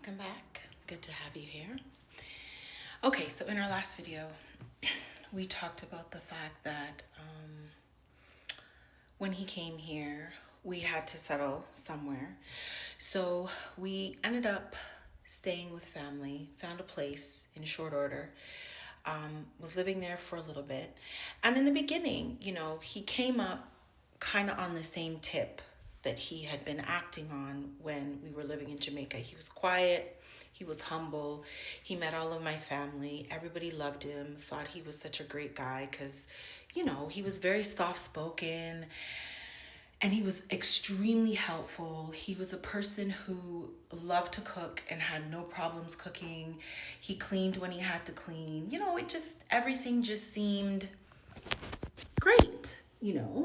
Welcome back. Good to have you here. Okay, so in our last video, we talked about the fact that when he came here, we had to settle somewhere. So we ended up staying with family, found a place in short order, was living there for a little bit. And in the beginning, he came up kind of on the same tip that he had been acting on when we were living in Jamaica. He was quiet, he was humble, he met all of my family, everybody loved him, thought he was such a great guy because, he was very soft spoken and he was extremely helpful. He was a person who loved to cook and had no problems cooking. He cleaned when he had to clean. Everything just seemed great.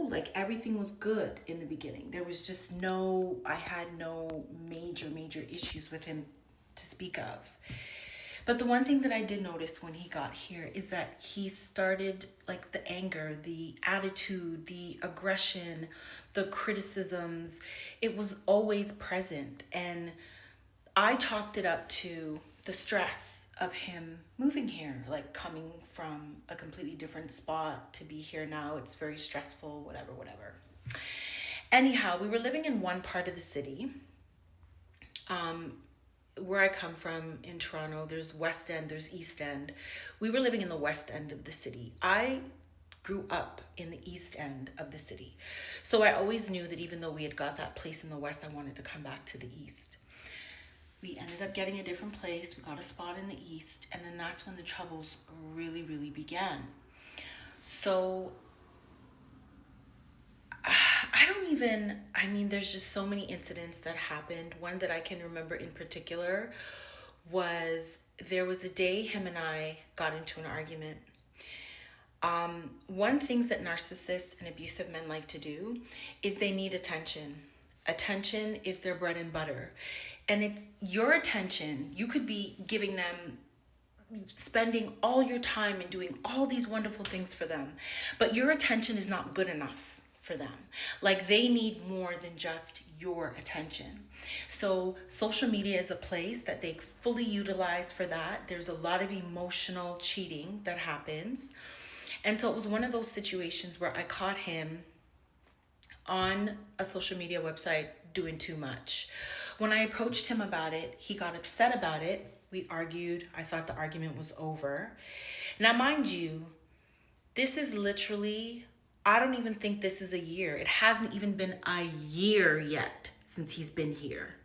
Like everything was good in the beginning. There was just I had no major issues with him to speak of. But the one thing that I did notice when he got here is that he started, like, the anger, the attitude, the aggression, the criticisms. It was always present. And I chalked it up to the stress of him moving here, like coming from a completely different spot to be here now. It's very stressful, whatever. Anyhow, we were living in one part of the city. Where I come from in Toronto, there's West End, there's East End. We were living in the West End of the city. I grew up in the East End of the city. So I always knew that even though we had got that place in the West, I wanted to come back to the East. We ended up getting a different place. We got a spot in the East. And then that's when the troubles really began. So there's just so many incidents that happened. One that I can remember in particular was there was a day him and I got into an argument. One things that narcissists and abusive men like to do is they need attention. Attention is their bread and butter. And it's your attention. You could be giving them, spending all your time and doing all these wonderful things for them. But your attention is not good enough for them. Like, they need more than just your attention. So social media is a place that they fully utilize for that. There's a lot of emotional cheating that happens. And so it was one of those situations where I caught him on a social media website doing too much. When I approached him about it, he got upset about it. We argued. I thought the argument was over. Now, mind you, this is literally, I don't even think this is a year. It hasn't even been a year yet since he's been here.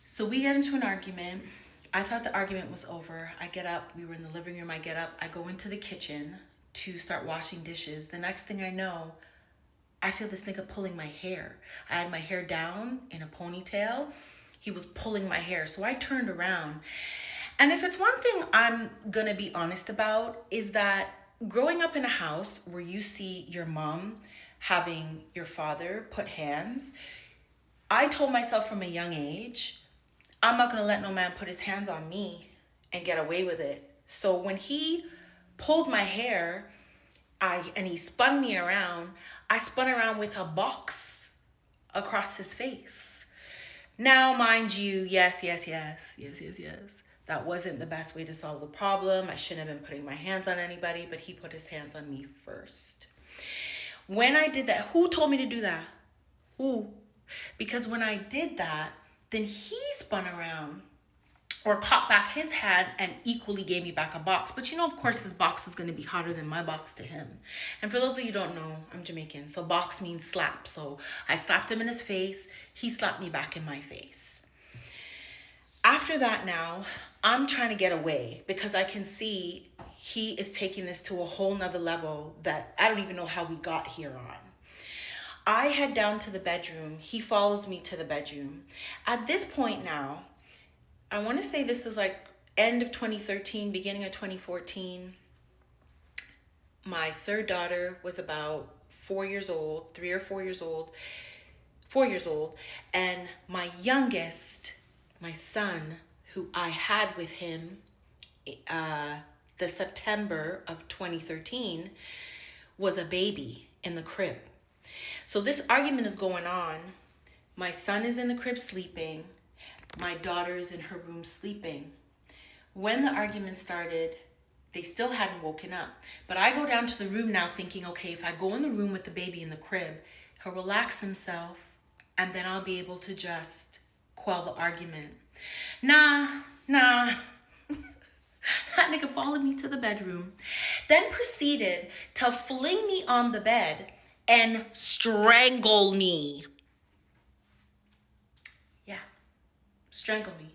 So we get into an argument. I thought the argument was over. I get up. We were in the living room. I get up. I go into the kitchen to start washing dishes. The next thing I know, I feel this nigga pulling my hair. I had my hair down in a ponytail. He was pulling my hair. So I turned around. And if it's one thing I'm going to be honest about, is that growing up in a house where you see your mom having your father put hands, I told myself from a young age, I'm not going to let no man put his hands on me and get away with it. So when he pulled my hair, and he spun me around, I spun around with a box across his face. Now, mind you, yes. That wasn't the best way to solve the problem. I shouldn't have been putting my hands on anybody, but he put his hands on me first. When I did that, who told me to do that? Who? Because when I did that, then he spun around or caught back his hand and equally gave me back a box. But of course, his box is going to be hotter than my box to him. And for those of you who don't know, I'm Jamaican. So box means slap. So I slapped him in his face. He slapped me back in my face. After that now, I'm trying to get away because I can see he is taking this to a whole nother level that I don't even know how we got here on. I head down to the bedroom. He follows me to the bedroom. At this point now, I want to say this is like end of 2013, beginning of 2014. My third daughter was about 4 years old, 3 or 4 years old, 4 years old. And my youngest, my son, who I had with him the September of 2013, was a baby in the crib. So this argument is going on. My son is in the crib sleeping. My daughter's in her room sleeping. When the argument started, they still hadn't woken up. But I go down to the room now thinking, okay, if I go in the room with the baby in the crib, he'll relax himself and then I'll be able to just quell the argument. Nah. That nigga followed me to the bedroom, then proceeded to fling me on the bed and strangle me. Yeah, strangle me.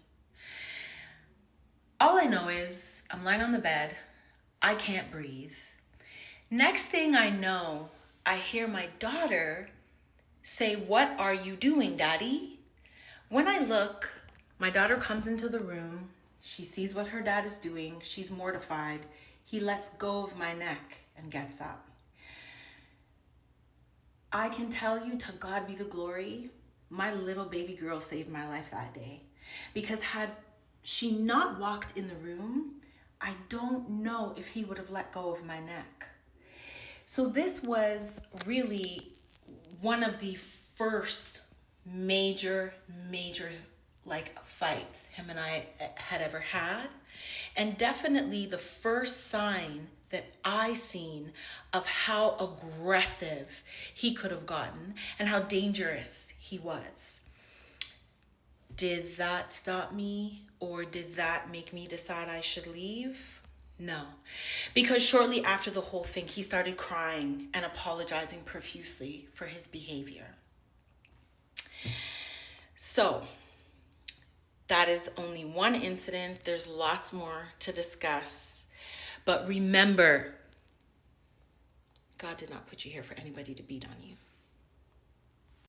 All I know is I'm lying on the bed. I can't breathe. Next thing I know, I hear my daughter say, "What are you doing, Daddy?" When I look, my daughter comes into the room. She sees what her dad is doing. She's mortified. He lets go of my neck and gets up. I can tell you, to God be the glory, my little baby girl saved my life that day. Because had she not walked in the room, I don't know if he would have let go of my neck. So this was really one of the first major like fights him and I had ever had, and definitely the first sign that I seen of how aggressive he could have gotten and how dangerous he was. Did that stop me, or did that make me decide I should leave? No, because shortly after the whole thing, he started crying and apologizing profusely for his behavior. So that is only one incident. There's lots more to discuss. But remember, God did not put you here for anybody to beat on you.